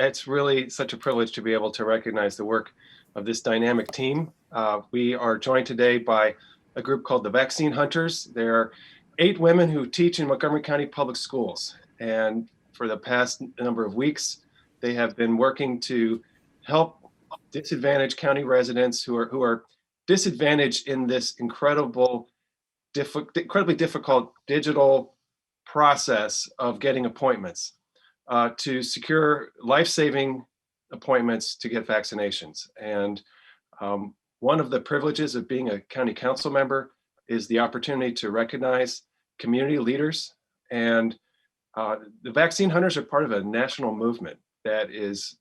It's really such a privilege to be able to recognize the work of this dynamic team. We are joined today by a group called the Vaccine Hunters. There are 8 women who teach in Montgomery County Public Schools. And for the past number of weeks, they have been working to help disadvantaged county residents who are disadvantaged in this incredibly difficult digital process of getting appointments to secure life-saving appointments to get vaccinations. And one of the privileges of being a county council member is the opportunity to recognize community leaders. And the Vaccine Hunters are part of a national movement that is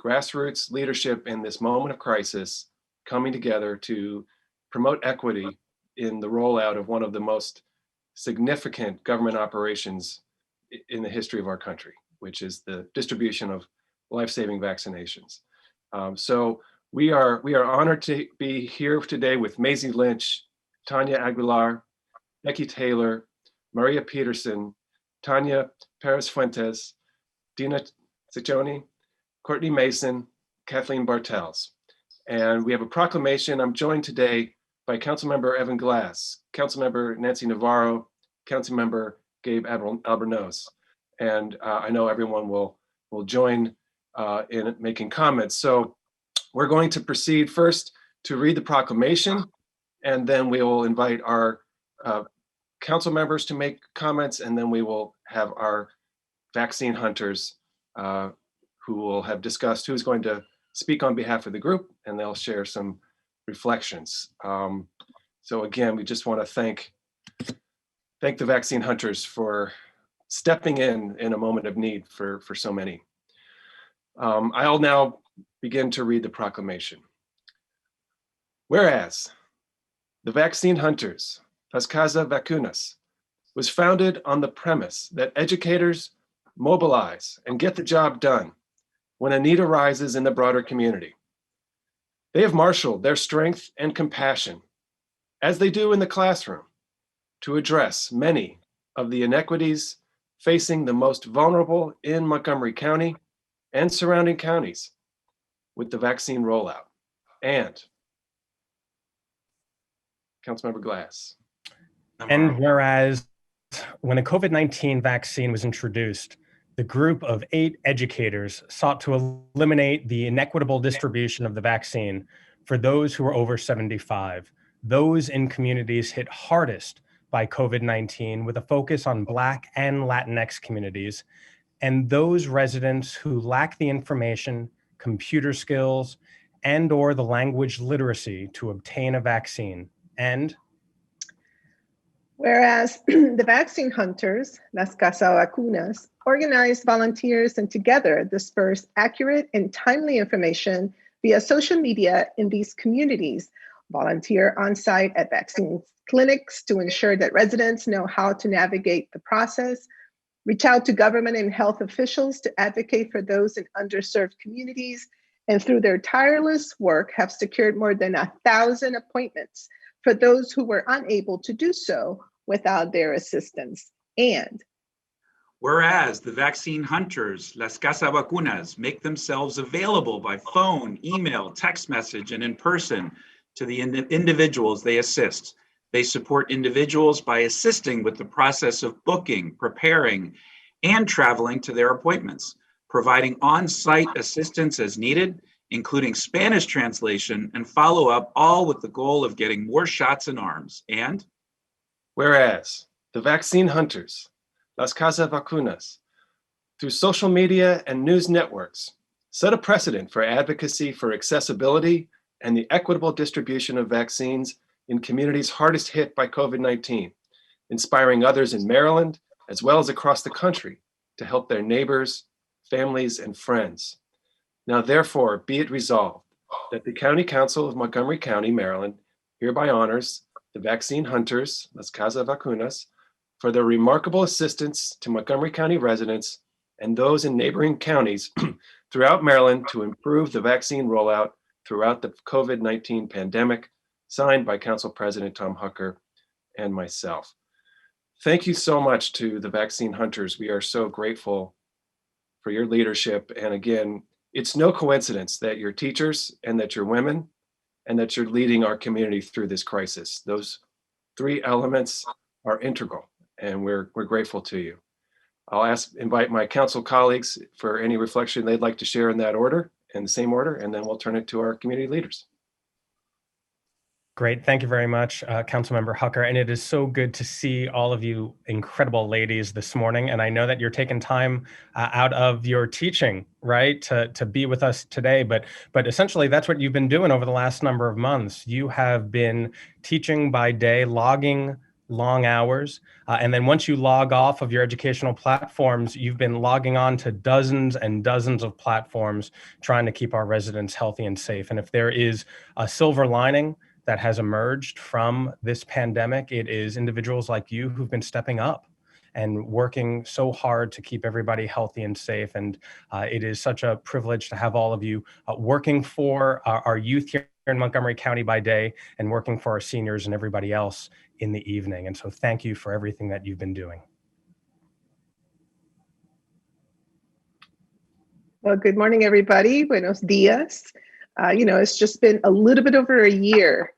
grassroots leadership in this moment of crisis, coming together to promote equity in the rollout of one of the most significant government operations in the history of our country, which is the distribution of life-saving vaccinations. So we are honored to be here today with Maisie Lynch, Tanya Aguilar, Becky Taylor, Maria Peterson, Tanya Perez Fuentes, Dina Ciccioni, Courtney Mason, Kathleen Bartels. And we have a proclamation. I'm joined today by Councilmember Evan Glass, Councilmember Nancy Navarro, Councilmember Gabe Albornoz. And I know everyone will join in making comments. So we're going to proceed first to read the proclamation, and then we will invite our council members to make comments, and then we will have our vaccine hunters who will have discussed who's going to speak on behalf of the group, and they'll share some reflections. So again, we just want to thank the vaccine hunters for stepping in a moment of need for so many. I'll now begin to read the proclamation. Whereas the Vaccine Hunters, Las Casas Vacunas, was founded on the premise that educators mobilize and get the job done when a need arises in the broader community. They have marshaled their strength and compassion, as they do in the classroom, to address many of the inequities facing the most vulnerable in Montgomery County and surrounding counties with the vaccine rollout. And Councilmember Glass. And whereas when a COVID-19 vaccine was introduced, the group of 8 educators sought to eliminate the inequitable distribution of the vaccine for those who were over 75, those in communities hit hardest by COVID-19 with a focus on Black and Latinx communities, and those residents who lack the information, computer skills, and/or the language literacy to obtain a vaccine. And whereas the Vaccine Hunters, Las Casas Vacunas, organized volunteers and together dispersed accurate and timely information via social media in these communities, volunteer on-site at vaccine clinics to ensure that residents know how to navigate the process, reach out to government and health officials to advocate for those in underserved communities, and through their tireless work have secured more than 1,000 appointments for those who were unable to do so without their assistance. And whereas the Vaccine Hunters, Las Casas Vacunas, make themselves available by phone, email, text message, and in person to the individuals they assist. They support individuals by assisting with the process of booking, preparing, and traveling to their appointments, providing on-site assistance as needed, including Spanish translation and follow-up, all with the goal of getting more shots in arms. And whereas the Vaccine Hunters, Las Casas Vacunas, through social media and news networks, set a precedent for advocacy for accessibility and the equitable distribution of vaccines in communities hardest hit by COVID-19, inspiring others in Maryland, as well as across the country, to help their neighbors, families, and friends. Now, therefore, be it resolved that the County Council of Montgomery County, Maryland, hereby honors the Vaccine Hunters, Las Casas Vacunas, for their remarkable assistance to Montgomery County residents and those in neighboring counties throughout Maryland to improve the vaccine rollout throughout the COVID-19 pandemic, signed by Council President Tom Hucker and myself. Thank you so much to the Vaccine Hunters. We are so grateful for your leadership. And again, it's no coincidence that you're teachers and that you're women and that you're leading our community through this crisis. Those three elements are integral, and we're grateful to you. I'll invite my council colleagues for any reflection they'd like to share in that order, in the same order, and then we'll turn it to our community leaders. Great. Thank you very much, Councilmember Hucker. And it is so good to see all of you incredible ladies this morning. And I know that you're taking time out of your teaching, right, to be with us today. But essentially, that's what you've been doing over the last number of months. You have been teaching by day, logging long hours. And then once you log off of your educational platforms, you've been logging on to dozens and dozens of platforms trying to keep our residents healthy and safe. And if there is a silver lining that has emerged from this pandemic, it is individuals like you who've been stepping up and working so hard to keep everybody healthy and safe. And it is such a privilege to have all of you working for our youth here in Montgomery County by day and working for our seniors and everybody else in the evening. And so thank you for everything that you've been doing. Well, good morning, everybody. Buenos dias. It's just been a little bit over a year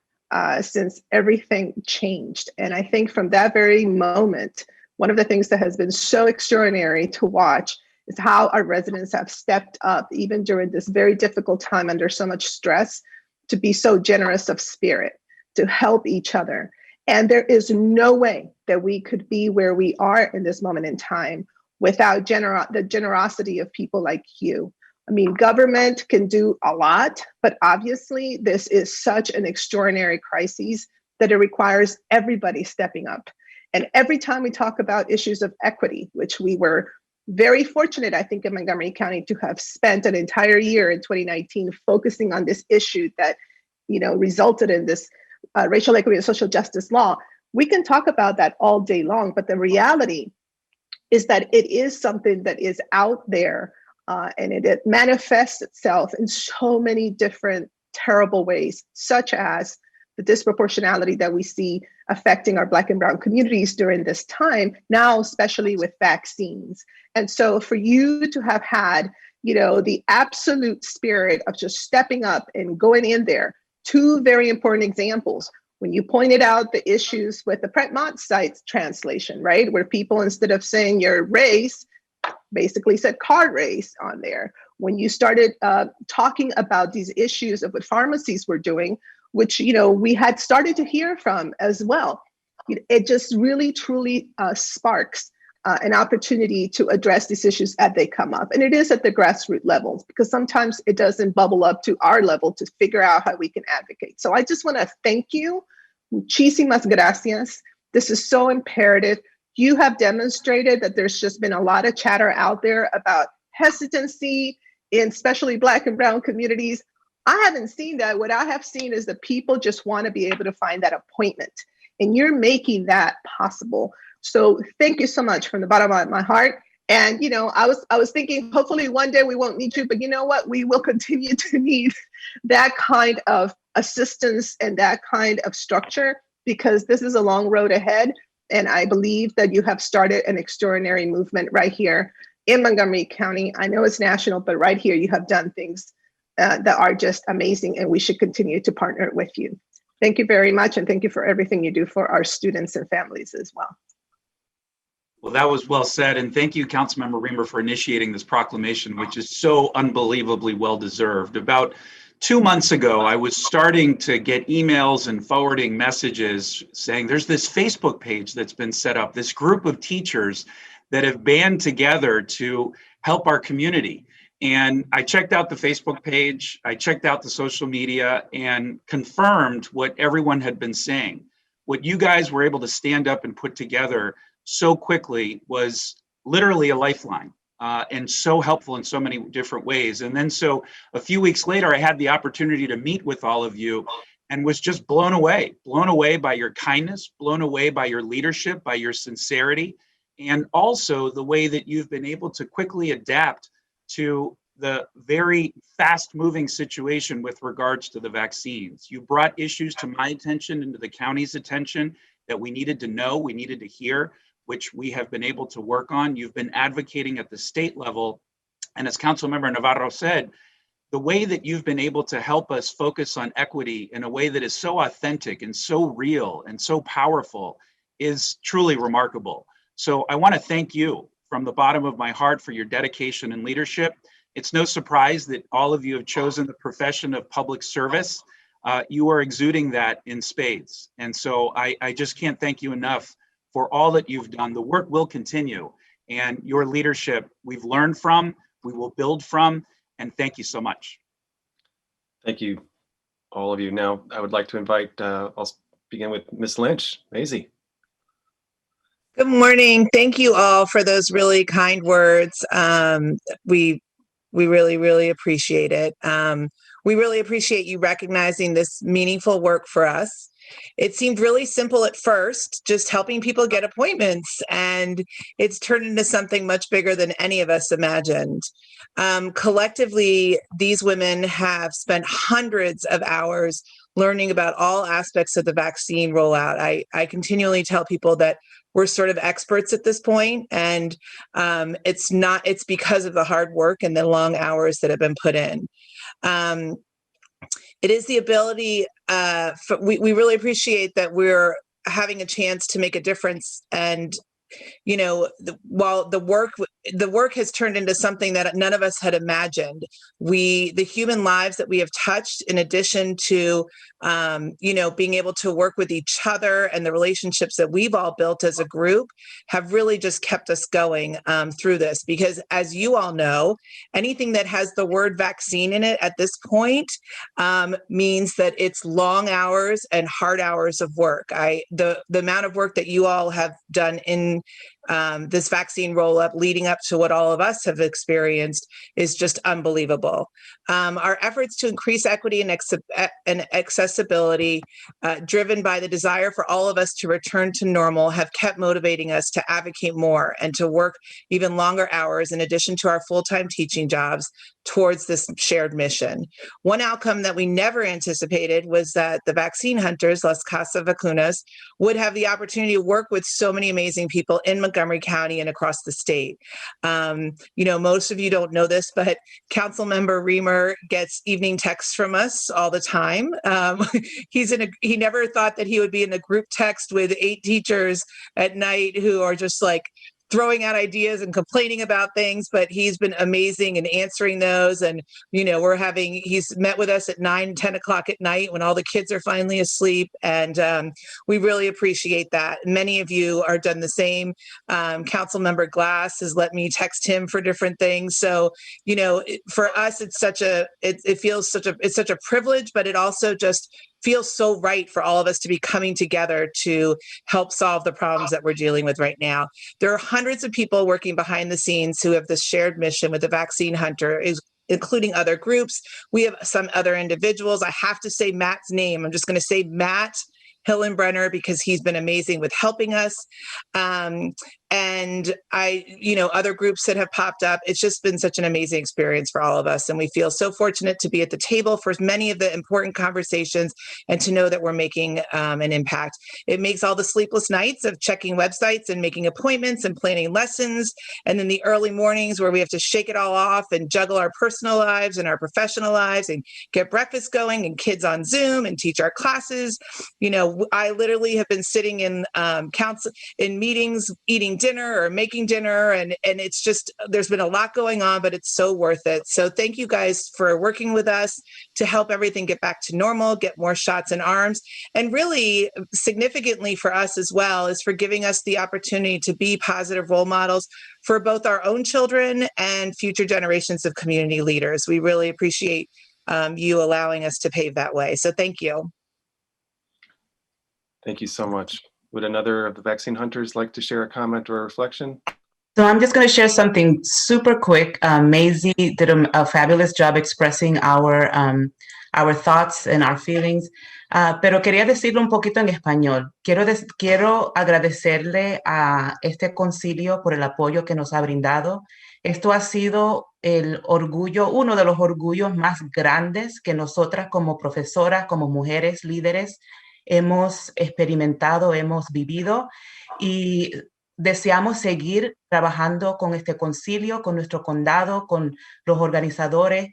since everything changed. And I think from that very moment, one of the things that has been so extraordinary to watch is how our residents have stepped up, even during this very difficult time under so much stress, to be so generous of spirit, to help each other. And there is no way that we could be where we are in this moment in time without the generosity of people like you. I mean, government can do a lot, but obviously this is such an extraordinary crisis that it requires everybody stepping up. And every time we talk about issues of equity, which we were very fortunate, I think, in Montgomery County to have spent an entire year in 2019 focusing on this issue that, resulted in this racial equity and social justice law, we can talk about that all day long, but the reality is that it is something that is out there, and it manifests itself in so many different terrible ways, such as the disproportionality that we see affecting our Black and Brown communities during this time, now especially with vaccines. And so for you to have had, the absolute spirit of just stepping up and going in there, two very important examples. When you pointed out the issues with the Prentmont site's translation, right? Where people, instead of saying your race, basically said card race on there. When you started talking about these issues of what pharmacies were doing, which, we had started to hear from as well. It just really, truly sparks an opportunity to address these issues as they come up. And it is at the grassroots levels, because sometimes it doesn't bubble up to our level to figure out how we can advocate. So I just want to thank you. Muchísimas gracias. This is so imperative. You have demonstrated that there's just been a lot of chatter out there about hesitancy in especially Black and Brown communities. I haven't seen that. What I have seen is that people just want to be able to find that appointment, and you're making that possible. So thank you so much from the bottom of my heart. And, I was thinking, hopefully one day we won't need you, but you know what? We will continue to need that kind of assistance and that kind of structure, because this is a long road ahead. And I believe that you have started an extraordinary movement right here in Montgomery County. I know it's national, but right here you have done things that are just amazing, and we should continue to partner with you. Thank you very much, and thank you for everything you do for our students and families as well. Well, that was well said. And thank you, Councilmember Riemer, for initiating this proclamation, which is so unbelievably well-deserved. About 2 months ago, I was starting to get emails and forwarding messages saying there's this Facebook page that's been set up, this group of teachers that have band together to help our community. And I checked out the Facebook page, I checked out the social media, and confirmed what everyone had been saying. What you guys were able to stand up and put together so quickly was literally a lifeline, and so helpful in so many different ways. And then so a few weeks later, I had the opportunity to meet with all of you and was just blown away by your kindness, blown away by your leadership, by your sincerity, and also the way that you've been able to quickly adapt to the very fast-moving situation with regards to the vaccines. You brought issues to my attention and to the county's attention that we needed to know, we needed to hear, which we have been able to work on. You've been advocating at the state level And as Councilmember Navarro said, the way that you've been able to help us focus on equity in a way that is so authentic and so real and so powerful is truly remarkable. So I want to thank you from the bottom of my heart for your dedication and leadership. It's no surprise that all of you have chosen the profession of public service. You are exuding that in spades. And so I just can't thank you enough for all that you've done. The work will continue, and your leadership we've learned from, we will build from, and thank you so much. Thank you, all of you. Now, I would like to invite, I'll begin with Ms. Lynch. Maisie. Good morning. Thank you all for those really kind words. We really, really appreciate it. We really appreciate you recognizing this meaningful work for us. It seemed really simple at first, just helping people get appointments, and it's turned into something much bigger than any of us imagined. Collectively, these women have spent hundreds of hours learning about all aspects of the vaccine rollout. I continually tell people that we're sort of experts at this point, and it's because of the hard work and the long hours that have been put in. It is the ability, we really appreciate that we're having a chance to make a difference. And, you know, while the work has turned into something that none of us had imagined, the human lives that we have touched, in addition to, being able to work with each other and the relationships that we've all built as a group, have really just kept us going through this. Because as you all know, anything that has the word vaccine in it at this point means that it's long hours and hard hours of work. The amount of work that you all have done in this vaccine roll-up leading up to what all of us have experienced is just unbelievable. Our efforts to increase equity and accessibility, driven by the desire for all of us to return to normal, have kept motivating us to advocate more and to work even longer hours in addition to our full-time teaching jobs towards this shared mission. One outcome that we never anticipated was that the vaccine hunters, Las Casa Vacunas, would have the opportunity to work with so many amazing people in Montgomery County and across the state. Most of you don't know this, but Councilmember Riemer gets evening texts from us all the time. He never thought that he would be in a group text with 8 teachers at night who are just like throwing out ideas and complaining about things, but he's been amazing in answering those. And, he's met with us at 9, 10 o'clock at night when all the kids are finally asleep. And we really appreciate that. Many of you are done the same. Councilmember Glass has let me text him for different things. So, for us, it's such a privilege, but it also just feels so right for all of us to be coming together to help solve the problems that we're dealing with right now. There are hundreds of people working behind the scenes who have this shared mission with the vaccine hunter, including other groups. We have some other individuals. I have to say Matt's name. I'm just going to say Matt Hillenbrenner because he's been amazing with helping us. And other groups that have popped up. It's just been such an amazing experience for all of us. And we feel so fortunate to be at the table for many of the important conversations and to know that we're making an impact. It makes all the sleepless nights of checking websites and making appointments and planning lessons. And then the early mornings where we have to shake it all off and juggle our personal lives and our professional lives and get breakfast going and kids on Zoom and teach our classes. I literally have been sitting in in meetings, eating dinner or making dinner. And it's just, there's been a lot going on, but it's so worth it. So thank you guys for working with us to help everything get back to normal, get more shots in arms. And really significantly for us as well is for giving us the opportunity to be positive role models for both our own children and future generations of community leaders. We really appreciate you allowing us to pave that way. So thank you. Thank you so much. Would another of the vaccine hunters like to share a comment or a reflection? So I'm just going to share something super quick. Maisie did a fabulous job expressing our thoughts and our feelings, pero quería decirlo un poquito en español. Quiero agradecerle a este concilio por el apoyo que nos ha brindado. Esto ha sido uno de los orgullos más grandes que nosotras como profesoras, como mujeres líderes, hemos experimentado, hemos vivido, y deseamos seguir trabajando con este concilio, con nuestro condado, con los organizadores,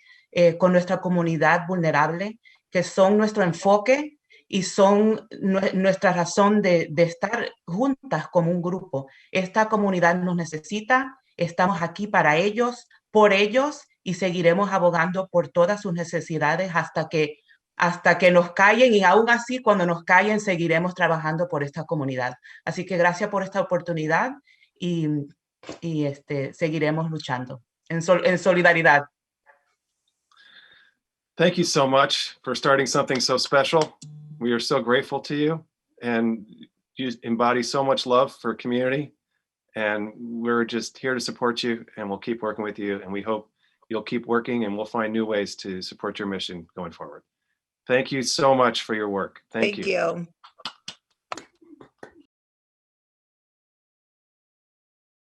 con nuestra comunidad vulnerable, que son nuestro enfoque y son nuestra razón de estar juntas como un grupo. Esta comunidad nos necesita, estamos aquí para ellos, por ellos, y seguiremos abogando por todas sus necesidades hasta que nos callen, y aún así cuando nos callen seguiremos trabajando por esta comunidad. Así que gracias por esta oportunidad y seguiremos luchando en solidaridad. Thank you so much for starting something so special. We are so grateful to you, and you embody so much love for community, and we're just here to support you, and we'll keep working with you, and we hope you'll keep working, and we'll find new ways to support your mission going forward. Thank you so much for your work. Thank you. Thank you.